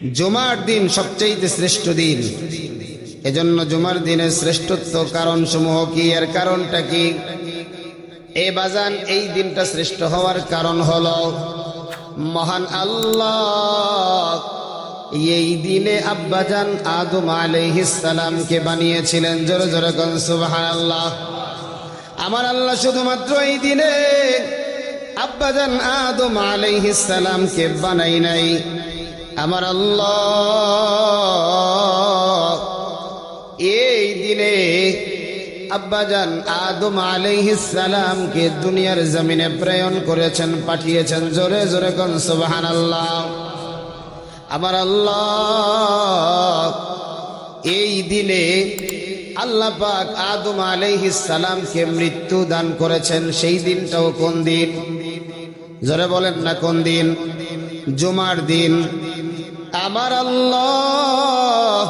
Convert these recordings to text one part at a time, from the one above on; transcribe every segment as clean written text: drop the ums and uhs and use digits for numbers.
জুমার দিন সবচেয়ে শ্রেষ্ঠ দিন। এজন্য জুমার দিনের শ্রেষ্ঠত্ব কারণ সমূহ কি, এর কারণটা কি? এ বাজান, এই দিনটা শ্রেষ্ঠ হওয়ার কারণ হলো মহান আল্লাহ এই দিনে আব্বাজান আদম আলাইহিস সালামকে বানিয়েছিলেন। জোরে জোরে কোন সুবহানাল্লাহ। আমার আল্লাহ শুধুমাত্র এই দিনে আব্বাজান আদম আলাইহিস সালামকে বানাই নাই, আমার আল্লাহ এই দিনে আব্বাজান আদম আলাইহিস সালামকে দুনিয়ার জমিনে প্রেরণ করেছেন, পাঠিয়েছেন। জোরে জোরে কোন সুবহানাল্লাহ। আমার আল্লাহ এই দিনে আল্লাহ পাক আদম আলাইহিস সালামকে মৃত্যু দান করেছেন। সেই দিনটাও কোন দিন? জোরে বলেন না কোন দিন? জুমার দিন। আমার আল্লাহ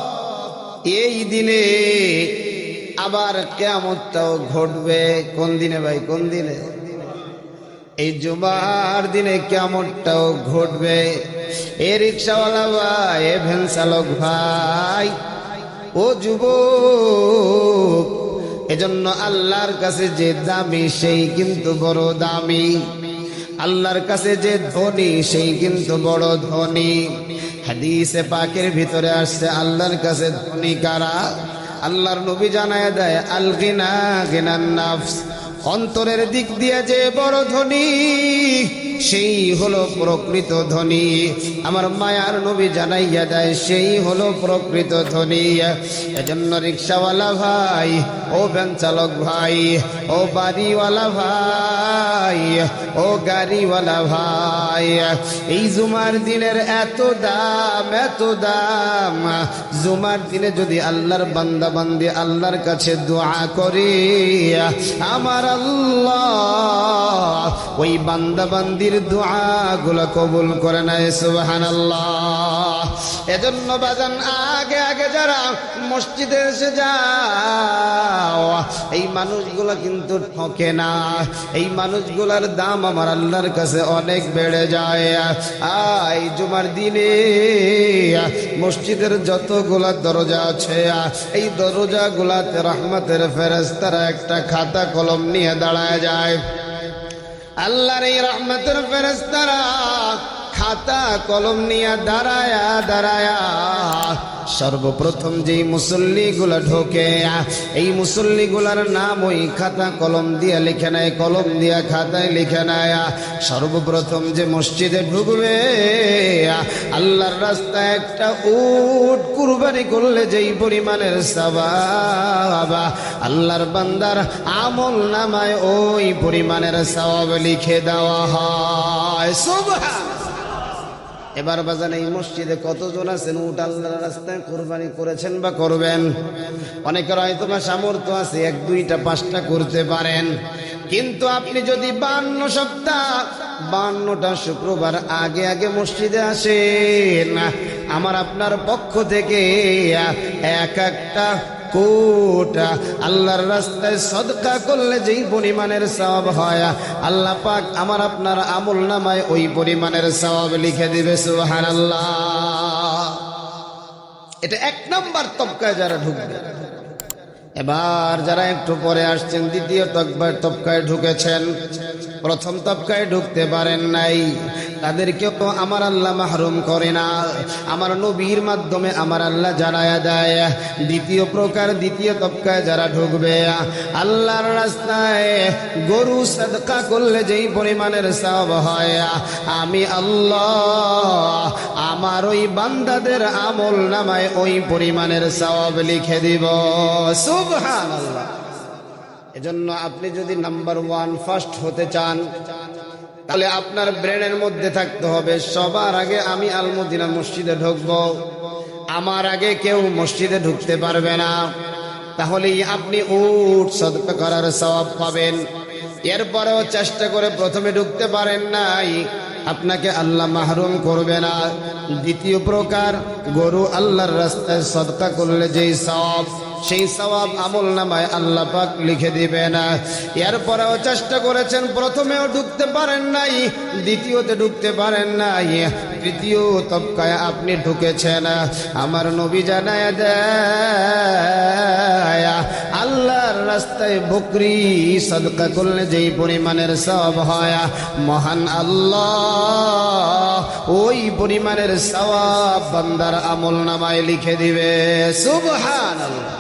এই দিনে আবার কিয়ামতটাও ঘটবে। কোন দিনে ভাই? কোন দিনে? এই জুমার দিনে কিয়ামতটাও ঘটবে। এ রিকশাওয়ালা ভাই, এ ভ্যান চালক ভাই, ও যুবক, এজন্য আল্লাহর কাছে যে দামি সেই কিন্তু বড় দামি। আল্লাহর কাছে যে ধনী সেই কিন্তু বড় ধনী। হাদিসে পাকের ভিতরে আসছে আল্লাহর কাছে ধনী কারা? আল্লাহর নবী জানায় দেয়, আল গিনা গিনান নাফস, অন্তরের দিক দিয়ে যে বড় ধনী সেই হলো প্রকৃত ধনী। আমার মায়ার নবী জানাইয়া দেয় সেই হলো প্রকৃত ধনী। এজন্য রিকশাওয়ালা ভাই, ও ভ্যান চালক ভাই, ও বাড়িওয়ালা ভাই, ও গাড়িওয়ালা ভাই, এই জুমার দিনের এত দাম, এত দাম। জুমার দিনে যদি আল্লাহর বান্দা বান্দি আল্লাহর কাছে দোয়া করে, আমার আল্লাহ ওই বান্দা বান্দির দোয়া গুলা কবুল করে নেয়। সুবহানাল্লাহ। এজন্য বাজান, আগে আগে যারা মসজিদে এসে যাও, এই মানুষগুলা কিন্তু ঠকে না। এই মানুষগুলার দাম আমার আল্লাহর কাছে অনেক বেড়ে যায়। এই জুমার দিনে মসজিদের যতগুলা দরজা আছে, এই দরজাগুলাতে রহমতের ফেরেশতারা একটা খাতা কলম নিয়ে দাঁড়ায় যায়। আল্লাহর এই রহমতের ফেরেশতারা খাতা কলম নিয়ে দাঁড়ায়া দাঁড়ায়া সর্বপ্রথম যেই মুসল্লিগুলা ঢোকে, এই মুসল্লিগুলার নাম ওই খাতা কলম দিয়ে লিখে নেয়, কলম দিয়া খাতায় লিখে নেয়। সর্বপ্রথম যে মসজিদে ঢুকবে, আল্লাহর রাস্তায় একটা উট কুরবানি করলে যেই পরিমাণের সওয়াব, আল্লাহর বান্দার আমল নামায় ওই পরিমাণের সওয়াব লিখে দেওয়া হয়। সুবহান। এবার বাজান, এই মসজিদে কতজন আছেন উট আল্লাহর রাস্তায় কোরবানি করেছেন বা করবেন? অনেকের হয়তো বা সামর্থ্য আছে, 1, 2টা 5টা করতে পারেন। কিন্তু আপনি যদি 52 সপ্তাহ 52টা শুক্রবার আগে আগে মসজিদে আসেন, আমার আপনার পক্ষ থেকে এক একটা কোটা আল্লাহর রাস্তায় সদকা করলে যেই পরিমাণের সওয়াব হয়, আল্লাহ পাক আমার আপনার আমল নামায় ওই পরিমাণের সওয়াব লিখে দিবে। সুবহানাল্লাহ। এটা 1 নম্বর তবকায় যারা ঢুকবে। এবার যারা একটু পরে আসছেন, দ্বিতীয় তবকায় ঢুকেছেন, প্রথম তবকায় ঢুকতে পারেন নাই, তাদেরকেও তো আমার আল্লাহ মাহরুম করে না। আমার নবীর মাধ্যমে আমার আল্লাহ জানায়া দেয়, দ্বিতীয় প্রকার, দ্বিতীয় তবকায় যারা ঢুকবে, আল্লাহর রাস্তায় গরু সাদকা করলে যেই পরিমাণের সওয়াব হয়, আমি আল্লাহ আমার ওই বান্দাদের আমল নামায় ওই পরিমাণের সওয়াব লিখে দিব। সুবহানাল্লাহ। এজন্য আপনি যদি নাম্বার 1 ফার্স্ট হতে চান, তাহলে আপনার ব্রেনের মধ্যে থাকতে হবে, সবার আগে আমি আল মদিনা মসজিদে ঢুকবো, আমার আগে কেউ মসজিদে ঢুকতে পারবে না। তাহলেই আপনি উট সদকা করার সওয়াব পাবেন। এরপরেও চেষ্টা করে প্রথমে ঢুকতে পারেন নাই, আপনাকে আল্লাহ মাহরুম করবে না। দ্বিতীয় প্রকার, গরু আল্লাহর রাস্তায় সদকা করলে যেই সওয়াব, সেই সওয়াব আমল নামায় আল্লাহ পাক লিখে দিবে না। এরপরেও চেষ্টা করেছেন, প্রথমেও ঢুকতে পারেন নাই, দ্বিতীয়তে ঢুকতে পারেন নাই, তৃতীয় তবকায় আপনি ঢুকেছেন। আমার নবী জানায় দেয় আল্লাহর রাস্তায় বকরি সদকা করলে যেই পরিমাণের সওয়াব হয়, মহান আল্লাহ ওই পরিমাণের সওয়াব বান্দার আমল নামায় লিখে দিবে। সুবহানাল্লাহ।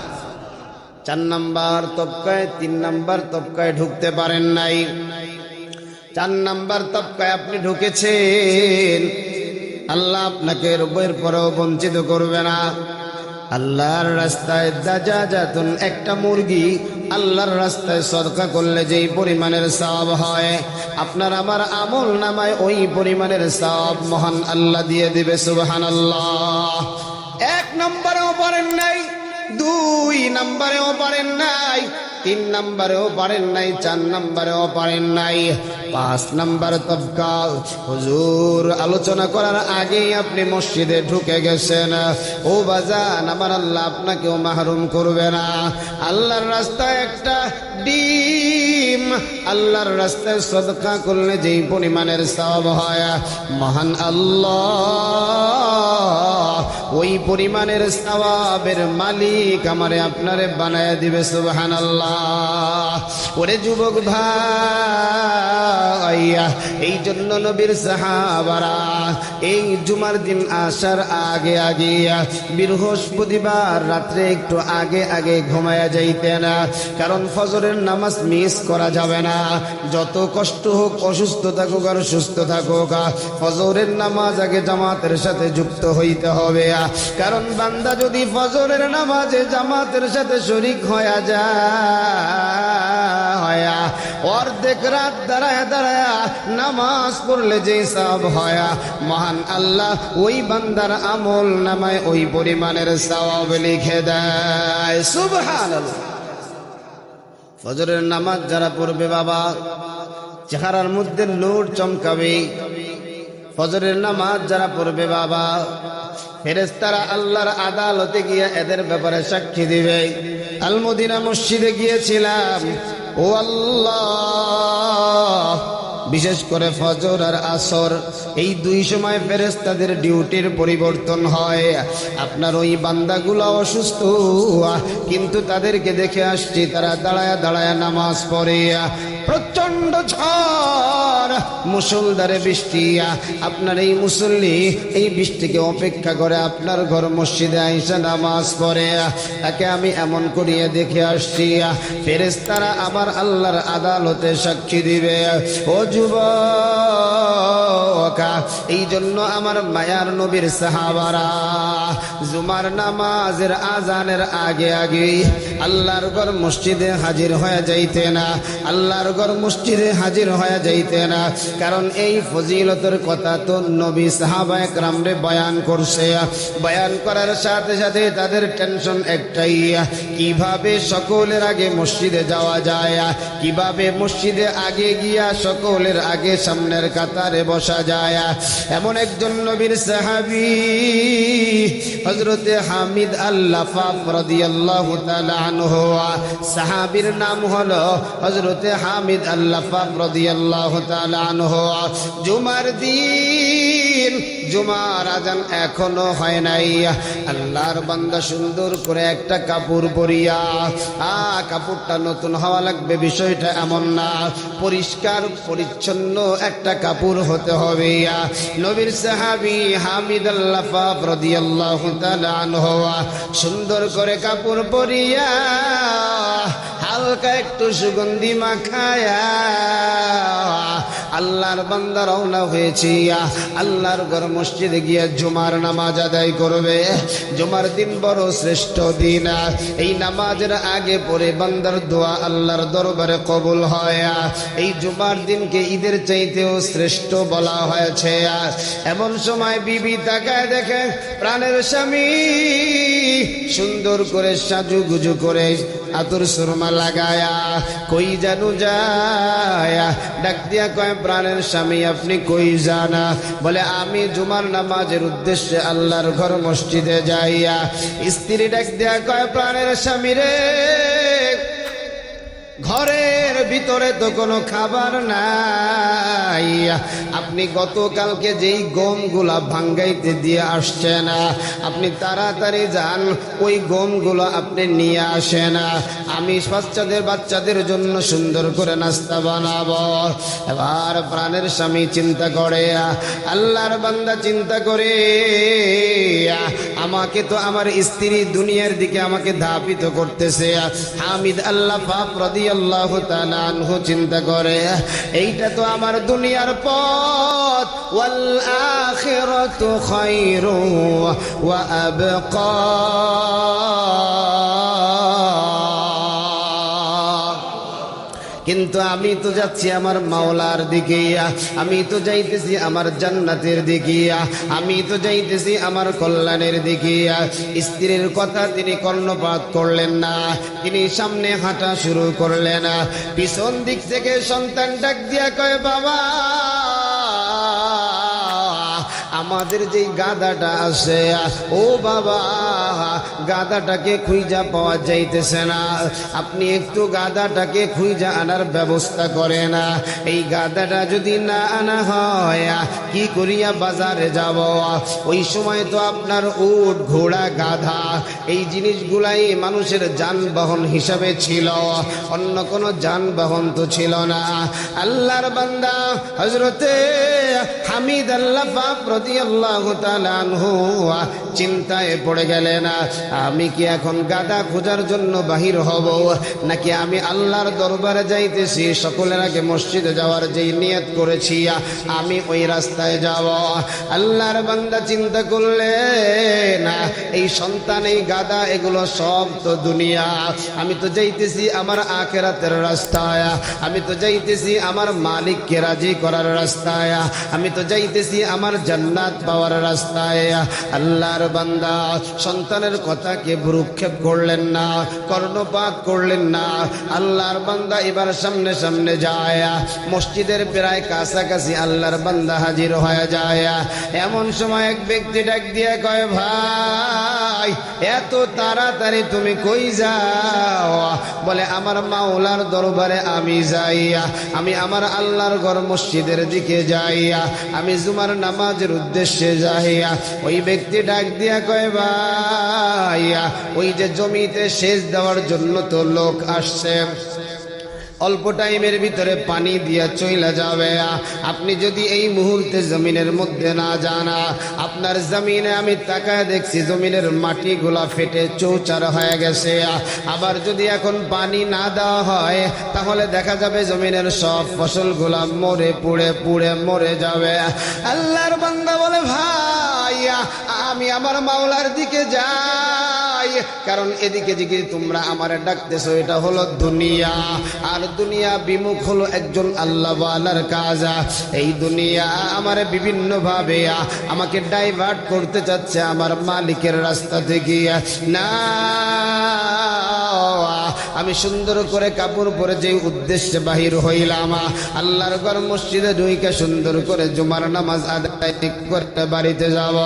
4 নাম্বার তবকায়, 3 নাম্বার তবকায় ঢুকতে পারেন নাই। 4 নাম্বার তবকায় আপনি ঢুকেছেন, আল্লাহ আপনাকে রবের পরেও বঞ্চিত করবে না। আল্লাহর রাস্তায় দাজাজাতুন একটা মুরগি আল্লাহর রাস্তায় সদকা করলে যেই পরিমাণের সওয়াব হয়, আপনার আমার আমল নামায় ওই পরিমাণের সওয়াব মহান আল্লাহ দিয়ে দিবে। সুবহানাল্লাহ। 1 নম্বরেও পারেন নাই, 2 নম্বরেও পারেন নাই, 3 নম্বরেও পারেন নাই, 4 নম্বরেও পারেন নাই। 5 নম্বর তবকা, হুজুর আলোচনা করার আগেই আপনি মসজিদে ঢুকে গেছেন। ও বাজান, আমার আল্লাহ আপনাকেও মাহরুম করবে না। আল্লাহর রাস্তায় একটা ডিম আল্লাহর রাস্তায় সদকা করলে যেই পরিমাণের সওয়াব হয়, মহান আল্লাহ ওই পরিমাণের সওয়াবের মালিক আমারে আপনারে বানায় দিবে। সুবহানাল্লাহ। ওরে যুবক ভাইয়া, এই জন্য নবীর সাহাবারা এই জুমার দিন আসার আগে আগে বৃহস্পতিবার রাত্রে একটু আগে আগে ঘুমায়া যাইতেন, কারণ ফজরের নামাজ মিস করা যাবে না। যত কষ্ট হোক, অসুস্থ থাকুক আর সুস্থ থাকুক, ফজরের নামাজ আগে জামাতের সাথে যুক্ত হইতে হবে। কারণ বান্দা যদি ফজরের নামাজে জামাতের সাথে শরীক হয়ে যায়, অর্ধেক রাত দাঁড়ায় দাঁড়ায় নামাজ পড়লে যে সওয়াব হয়, মহান আল্লাহ ওই বান্দার আমল নামায় ওই পরিমাণের সওয়াব লিখে দেয়। সুবহানাল্লাহ। ফজরের নামাজ যারা পড়বে বাবা, চেহারার মধ্যে নূর চমকাবে। ফজরের নামাজ যারা পড়বে বাবা, ফেরেশতারা আল্লাহর আদালতে গিয়ে এদের ব্যাপারে সাক্ষী দিবে। আল মদিনা মসজিদে গিয়েছিলাম, ও আল্লাহ, বিশেষ করে ফজর আর আসর এই 2 সময় ফেরেশতাদের ডিউটির পরিবর্তন হয়। আপনার ওই বান্দাগুলো অসুস্থ, কিন্তু তাদেরকে দেখে আসছি তারা দাঁড়ায়া দাঁড়ায়া নামাজ পড়ে। প্রচন্ড ঝড়, মুষলধারে বৃষ্টি, আপনার এই মুসল্লি এই বৃষ্টিকে অপেক্ষা করে আপনার ঘর মসজিদে আইসা নামাজ পড়ে। তাকে আমি এমন করিয়ে দেখে আসছি, ফেরেশতারা আমার আল্লাহর আদালতে সাক্ষী দিবে। ও যুবক, এই জন্য আমার মায়ার নবীর সাহাবারা জুমার নামাজের আজানের আগে আগে আল্লাহর ঘর মসজিদে হাজির হয়ে যাইতে না, আল্লাহর ঘর মসজিদে হাজির হয়ে যাইতে না। কারণ এই ফজিলতের কথা তো নবী সাহাবায়ে কেরামরে বয়ান করছে। বয়ান করার সাথে সাথে তাদের টেনশন একটাই, কিভাবে সকলের আগে মসজিদে যাওয়া যায়, কিভাবে মসজিদে আগে গিয়া সকলের আগে সামনের কাতারে বসা যায়। এমন একজন নবীর সাহাবী হযরতে হামিদ আল-লাফাফ রাদিয়াল্লাহু তাআলা আনহু, সাহাবীর নাম হলো হযরতে হামিদ আল-লাফাফ রাদিয়াল্লাহু তাআলা আনহু। জুমার দিন, জুমার আজান এখনো হয় নাই, আল্লাহর বান্দা সুন্দর করে একটা কাপড় পরিয়া, কাপড়টা নতুন হওয়া লাগবে বিষয়টা এমন না, পরিষ্কার পরিচ্ছন্ন একটা কাপড় হতে হবে। নবীর সাহাবী হামিদ আল-লাফাফ রাদিয়াল্লাহু তাআলা আনহু সুন্দর করে কাপড় পরিয়া, হালকা একটু সুগন্ধি মাখায়া আল্লাহর বান্দা রওনা হয়েছে আল্লাহর ঘর মসজিদে গিয়ে জুমার নামাজ আদায় করবে। জুমার দিন বড় শ্রেষ্ঠ দিন, এই নামাজের আগে পরে বান্দার দোয়া আল্লাহর দরবারে কবুল হয়। এই জুমার দিনকে ঈদের চাইতেও শ্রেষ্ঠ বলা হয়েছে। এমন সময় বিবি তাকায় দেখে প্রাণের স্বামী সুন্দর করে সাজুগুজু করে আতর সুরমা লাগায়া কই জানু যায়, ডাক দিয়া কয় প্রাণের স্বামী আপনি কই জানা? বলে আমি জুমার নামাজের উদ্দেশ্যে আল্লাহর ঘর মসজিদে যাইয়া। স্ত্রী ডাক দিয়া কয় প্রাণের স্বামী রে, ঘরের ভিতরে তো কোনো খাবার নাই, আপনি গতকালকে যেই গমগুলা ভাঙ্গাইতে দিয়ে আসছেন, আপনি তাড়াতাড়ি যান, ওই গমগুলো আপনি নিয়ে আসেন, আমি বাচ্চাদের জন্য সুন্দর করে নাস্তা বানাবো। এবার প্রাণের স্বামী চিন্তা করে, আল্লাহর বান্দা চিন্তা করে, আমাকে তো আমার স্ত্রী দুনিয়ার দিকে আমাকে ধাপিত করতেছে। হামিদ আল্লাহ পাক রাদিয়াল্লাহু তাআলা আনহু চিন্তা করে, এইটা তো আমার দুনিয়ার পথ, ওয়াল আখিরাতু খায়রু ওয়া আবকা। কিন্তু আমি তো যাচ্ছি আমার মাওলার দিকে, আমি তো যাইতেছি আমার জান্নাতের দিকে, আমি তো যাইতেছি আমার কল্যাণের দিকে। স্ত্রীর কথা তিনি কর্ণপাত করলেন না, তিনি সামনে হাঁটা শুরু করলেন। পিছন দিক থেকে সন্তান ডাক দিয়া কয়, বাবা, আমাদের যেই গাধাটা আছে, ও বাবা, গাধাটাকে খুঁজা পাওয়া যাইতেছে না, আপনি একটু গাধাটাকে খুঁজা আনার ব্যবস্থা করেন। এই গাধাটা যদি না আনা হয়, কি করিয়া বাজারে যাব? ওই সময় তো আপনার উট, ঘোড়া, গাধা এই জিনিসগুলাই মানুষের যানবাহন হিসাবে ছিল, অন্য কোনো যানবাহন তো ছিল না। আল্লাহর বান্দা হযরতে হামিদ আল্লাহ পাক রাদিয়াল্লাহু তাআলা আনহু চিন্তায় পড়ে গেলেন, আমি কি এখন গাধা খোঁজার জন্য বাহির হব, নাকি আমি আল্লাহর দরবারে যাইতেছি, সকলের আগে মসজিদে যাওয়ার যেই নিয়ত করেছি আমি ওই রাস্তায় যাব? আল্লাহর বান্দা চিন্তা করলেন, এই সন্তান, এই গাধা, এগুলো সব তো দুনিয়া, আমি তো যাইতেছি আমার আখিরাতের রাস্তায়, আমি তো যাইতেছি আমার মালিককে রাজি করার রাস্তায়, আমি তো যাইতেছি আমার জান্নাত পাওয়ার রাস্তায়। আল্লাহর বান্দা সন্তানের কথাকে ভ্রুক্ষেপ করলেন না, কর্ণপাত করলেন না। আল্লাহর বান্দা এবার সামনে সামনে যায়, মসজিদের প্রায় কাছাকাছি আল্লাহর বান্দা হাজির হয়ে যায়। এমন সময় এক ব্যক্তি ডাক দিয়ে কয়, ভাই, এত তাড়াতাড়ি তুমি কই যাও? বলে, আমার মাওলার দরবারে আমি যাই, আমি আমার আল্লাহর ঘর মসজিদের দিকে যাই, আমি জুমার নামাজের উদ্দেশ্যে যাই। ওই ব্যক্তি ডাক দিয়া কয়, ভাই, ওই যে জমিতে সেচ দেওয়ার জন্য তো লোক আসছে, অল্প টাইমের ভিতরে পানি দিয়া চইলা যাবে, আপনি যদি এই মুহূর্তে জমিনের মধ্যে না যান, আপনার জমিনে আমি তাকায় দেখছি জমিনের মাটিগুলা ফেটে চৌচার হয়ে গেছে, আবার যদি এখন পানি না দেওয়া হয় তাহলে দেখা যাবে জমিনের সব ফসলগুলা মরে পুড়ে পুড়ে মরে যাবে। আল্লাহর বান্দা বলে, ভাই, আমি আমার মাওলার দিকে যাই, কারণ এদিকে দিকে তোমরা আমারে ডাকতেছো, এটা হলো দুনিয়া, আর দুনিয়া বিমুখ হলো একজন আল্লাহওয়ালার কাজ। এই দুনিয়া আমারে বিভিন্ন ভাবে আমাকে ডাইভার্ট করতে চাচ্ছে আমার মালিকের রাস্তা থেকে। না, আমি সুন্দর করে কাপড় পরে যে উদ্দেশ্যে বাহির হইলাম, আল্লাহর ঘর মসজিদে ঢুইকা সুন্দর করে জুমার নামাজ আদায় করতে বাড়িতে যাব,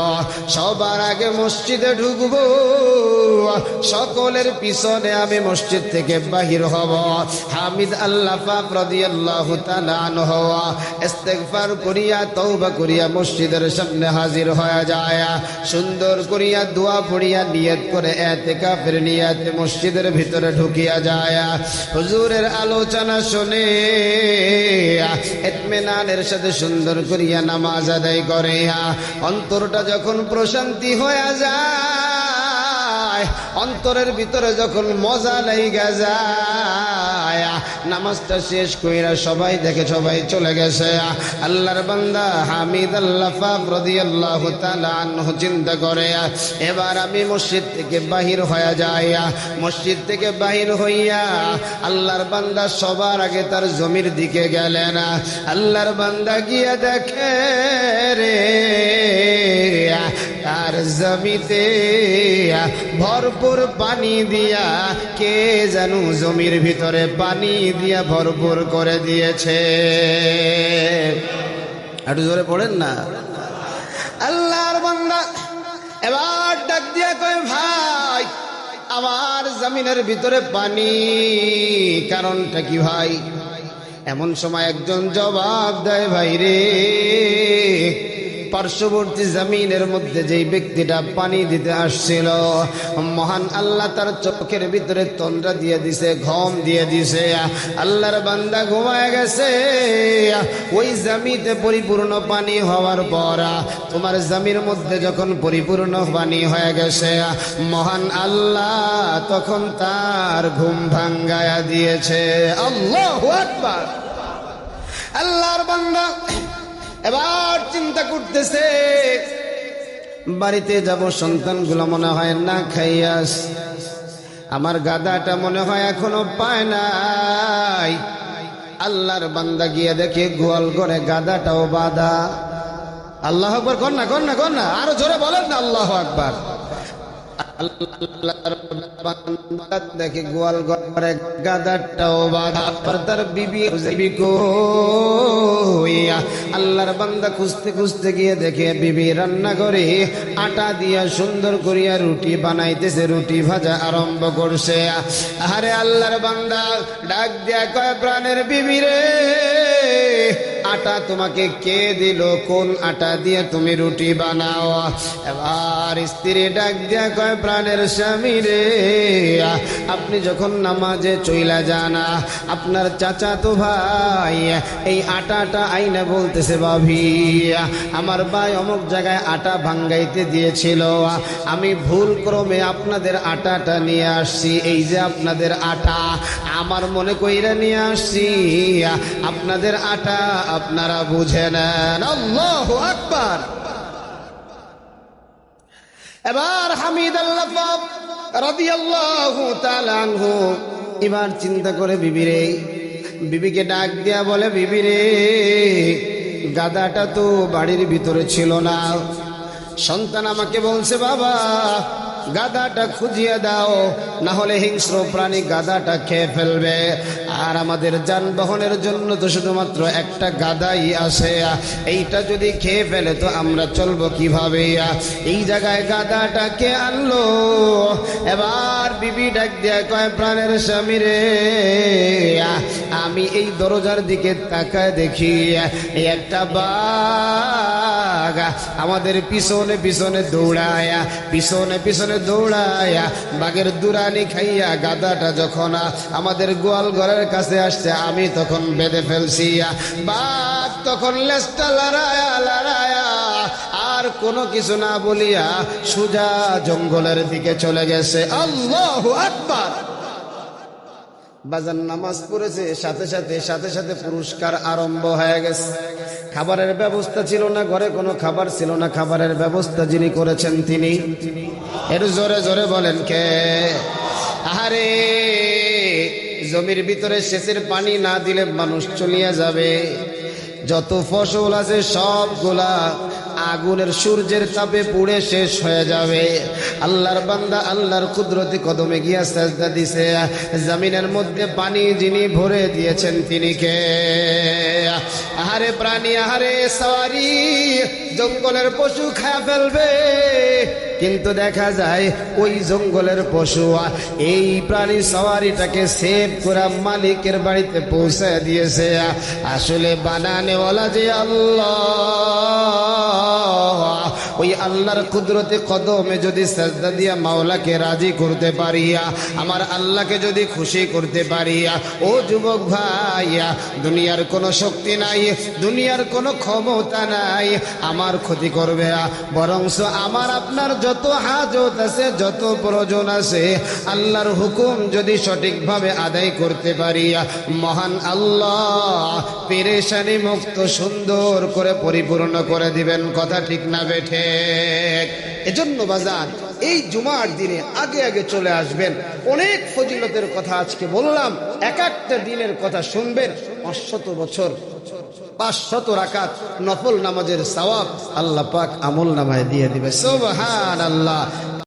সবার আগে মসজিদে ঢুকবো, সকলের পিছনে আমি মসজিদ থেকে বাহির হব। হামিদ আল্লাহ পাক রাদিয়াল্লাহু তাআলা আনহু ইস্তিগফার করিয়া তওবা করিয়া মসজিদের সামনে হাজির হয়ে যায়, সুন্দর করিয়া দোয়া পড়িয়া নিয়ত করে ইতিকাফের নিয়তে মসজিদের ভিতরে ঢুকিয়া যায়। হুজুরের আলোচনা শুনে ইতমিনানের সাথে সুন্দর করিয়া নামাজ আদায় করে, অন্তরটা যখন প্রশান্তি হয়ে যায়, অন্তরের ভিতরে যখন মজা লেগে যায়, নামাজটা শেষ কইরা সবাই দেখে সবাই চলে গেছে। আল্লাহর বান্দা হামিদ আল্লাহ পাক রাদিয়াল্লাহু তাআলা আনহু চিন্তা করে, এবার আমি মসজিদ থেকে বাহির হয়ে যাই। মসজিদ থেকে বাহির হইয়া আল্লাহর বান্দা সবার আগে তার জমির দিকে গেলেন। আল্লাহর বান্দা গিয়া দেখে রে, তার জমিতে ভরপুর পানি দিয়া কে জানু জমির ভিতরে পানি দিয়া ভরপুর করে দিয়েছে। একটু জোরে পড়েন না। আল্লাহর বান্দা এবার ডাক দিয়া কয়, ভাই, আমার জমিনের ভিতরে পানি, কারণটা কি ভাই? এমন সময় একজন জবাব দেয়, ভাই রে, পার্শ্ববর্তী জমিনের মধ্যে যেই ব্যক্তিটা পানি দিতে আসছিল, মহান আল্লাহ তার চোখের ভিতরে তন্দ্রা দিয়ে দিছে, ঘুম দিয়ে দিছে। আল্লাহর বান্দা ঘুমায় গেছে। ওই জমিতে পরিপূর্ণ পানি হওয়ার পর তোমার জমির মধ্যে যখন পরিপূর্ণ পানি হয়ে গেছে, মহান আল্লাহ তখন তার ঘুম ভাঙ্গায়া দিয়েছে। আল্লাহু আকবার। আল্লাহর বান্দা এবার চিন্তা করতেছে, বাড়িতে যাব, সন্তানগুলো মনে হয় না খাইয়াস, আমার গাদাটা মনে হয় এখনো পায় নাই। আল্লাহর বান্দা গিয়ে দেখে গোয়াল ঘরে গাদাটাও বাঁধা। আল্লাহু আকবার। কর না, কর না, কর না, আরো জোরে বলেন না আল্লাহু আকবার। দেখে গোয়াল ঘরে গাদাটাও বাঁধা, তার বিবি আল্লাহর বান্দা খুঁজতে খুঁজতে গিয়ে দেখে বিবি রান্না করে আটা দিয়া সুন্দর করিয়া রুটি বানাইতেছে, রুটি ভাজা আরম্ভ করছে। আরে আল্লাহর বান্দা ডাক দিয়া কয়, প্রাণের বিবি রে, আটা তোমাকে কে দিল? কোন আটা দিয়ে তুমি রুটি বানাও? এবার স্ত্রী ডাক দিয়া কয়, প্রাণের স্বামী রে, আপনি যখন নামাজে চইলা যান, আপনার চাচাতো ভাই এই আটাটা আইনা বলতেছে, ভাবি আমার ভাই অমুক জায়গায় আটা ভাঙ্গাইতে দিয়েছিল, আমি ভুল ক্রমে আপনাদের আটাটা নিয়ে আসছি। এই যে আপনাদের আটা, আমার মনে কইরা নিয়ে আসছি, আপনাদের আটা আপনারা বুঝে নেন। আল্লাহু আকবার। এবার হামিদ আল্লাহ রাদিয়াল্লাহু তাআলা আনহু এবার চিন্তা করে বিবিরে, বিবিকে ডাক দিয়া বলে, বিবিরে, গাদাটা তো বাড়ির ভিতরে ছিল না। সন্তান আমাকে বলছে, বাবা গাদাটা খুঁজিয়ে দাও, না হলে হিংস্র প্রাণী গাদাটা খেয়ে ফেলবে। আর আমাদের যানবাহনের জন্য তো শুধুমাত্র একটা গাদাই আছে, এইটা যদি খেয়ে ফেলে তো আমরা চলবো কিভাবে? এই জায়গায় গাদাটা কে আনলো? এবার বিবি ডাক দিয়া কয়, প্রাণের স্বামী রে, আমি এই দরজার দিকে তাকায় দেখি একটা বাঘ আমাদের পিছনে পিছনে দৌড়ায়া, পিছনে পিছনে দৌড়ায়া বাঘের দুরানি খাইয়া গাদাটা যখন আমাদের গোয়াল ঘরের কাছে আসছে, আমি তখন বেঁধে ফেলছি। বাঘ তখন লেজটা লড়ায়া লড়ায়া আর কোনো কিছু না বলিয়া সোজা জঙ্গলের দিকে চলে গেছে। আল্লাহু আকবার। বাজার নামাজ পড়েছে, সাথে সাথে পুরস্কার আরম্ভ হয়ে গেছে। খাবারের ব্যবস্থা ছিল না, ঘরে কোনো খাবার ছিল না, খাবারের ব্যবস্থা যিনি করেছেন তিনি। এর জোরে জোরে বলেন কে? আরে জমির ভিতরে সেচের পানি না দিলে মানুষ চলিয়া যাবে। যত ফসল আছে সবগুলা আগুনের সূর্যের তাপে পুড়ে শেষ হয়ে যাবে। আল্লাহর বান্দা আল্লাহর কুদরতি কদমে গিয়া সাজদা দিছে। জমিনের মধ্যে পানি যিনি ভরে দিয়েছেন তিনি কে? আহারে প্রাণী, আহারে সওয়ারি, জঙ্গলের পশু খায়া ফেলবে, কিন্তু দেখা যায় ওই জঙ্গলের পশু এই প্রাণী সওয়ারিটাকে সেভ করে মালিকের বাড়িতে পৌঁছে দিয়েছে। আসলে বানানেওয়ালা যে আল্লাহ, ওই আল্লাহর কুদরতে কদমে যদি সাজদা দিয়া মাওলাকে রাজি করতে পারিয়া, আমার আল্লাহকে যদি খুশি করতে পারিয়া, ও যুবক ভাইয়া, দুনিয়ার কোনো শক্তি নাই, দুনিয়ার কোনো ক্ষমতা নাই আমার ক্ষতি করবে। বরংস আমার আপনার যত হাজত আছে, যত প্রয়োজন আছে, আল্লাহর হুকুম যদি সঠিকভাবে আদায় করতে পারিয়া, মহান আল্লাহ পেরেশানি মুক্ত সুন্দর করে পরিপূর্ণ করে দিবেন। কথা ঠিক না বেঠে? এজন্য বাজার এই জুমার দিনে আগে আগে চলে আসবেন। অনেক ফজিলতের কথা আজকে বললাম, এক একটা দিনের কথা শুনবেন। 500 বছর 500 রাকাত নফল নামাজের সওয়াব আল্লাহ পাক আমল নামায় দিয়ে দিবে। সুবহানাল্লাহ।